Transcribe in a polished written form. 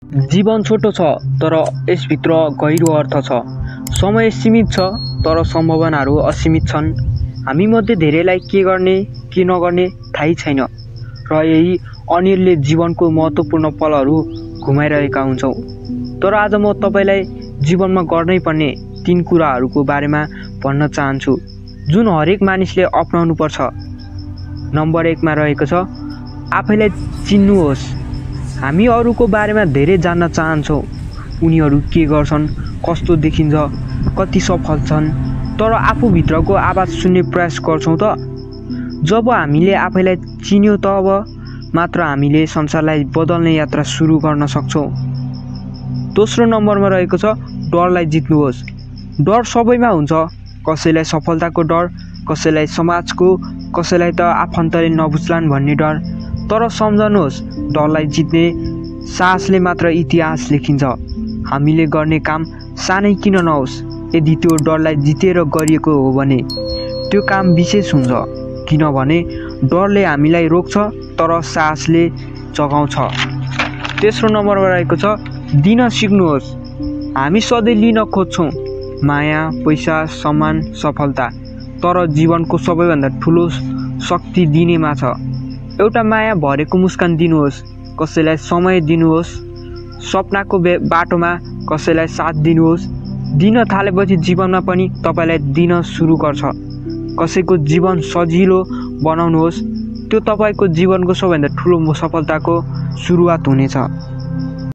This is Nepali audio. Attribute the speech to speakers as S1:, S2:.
S1: जीवन छोटो छ तर यसभित्र गहिरो अर्थ छ। समय सीमित छ तर सम्भावनाहरू असीमित छन्। हामीमध्ये धेरैलाई के गर्ने के नगर्ने थाहै छैन र यही अनिलले जीवनको महत्त्वपूर्ण पलहरू घुमाइरहेका हुन्छौँ। तर आज म तपाईलाई जीवनमा गर्नै पर्ने 3 कुराहरूको बारेमा भन्न चाहन्छु जुन हरेक मानिसले अपनाउनु पर्छ। नम्बर 1 मा रहेको छ आफैलाई चिन्नुहोस्। हामी अरूको बारेमा धेरै जान्न चाहन्छौँ। उनीहरू के गर्छन्, कस्तो देखिन्छ, कति सफल छन्, तर आफूभित्रको आवाज सुन्ने प्रयास गर्छौँ त? जब हामीले आफैलाई चिन्यौँ तब मात्र हामीले संसारलाई बदल्ने यात्रा सुरु गर्न सक्छौँ। दोस्रो नम्बरमा रहेको छ डरलाई जित्नुहोस्। डर सबैमा हुन्छ। कसैलाई सफलताको डर, कसैलाई समाजको, कसैलाई त आफन्तले नबुझ्लान् भन्ने डर। तर सम्झनुहोस्, डरलाई जित्ने साहसले मात्र इतिहास लेखिन्छ। हामीले गर्ने काम सानै किन नहोस्, यदि त्यो डरलाई जितेर गरिएको हो भने त्यो काम विशेष हुन्छ। किनभने डरले हामीलाई रोक्छ तर साहसले जगाउँछ। तेस्रो नम्बरमा रहेको छ दिन सिक्नुहोस्। हामी सधैँ लिन खोज्छौँ माया, पैसा, सम्मान, सफलता, तर जीवनको सबैभन्दा ठुलो शक्ति दिनेमा छ। एउटा माया भरेको मुस्कान दिनुहोस्, कसैलाई समय दिनुहोस्, सपनाको बाटोमा कसैलाई साथ दिनुहोस्। दिन थालेपछि जीवनमा पनि तपाईलाई दिन सुरु गर्छ। कसैको जीवन सजिलो बनाउनुहोस्, त्यो तपाईको जीवनको सबैभन्दा ठुलो सफलताको सुरुवात हुनेछ।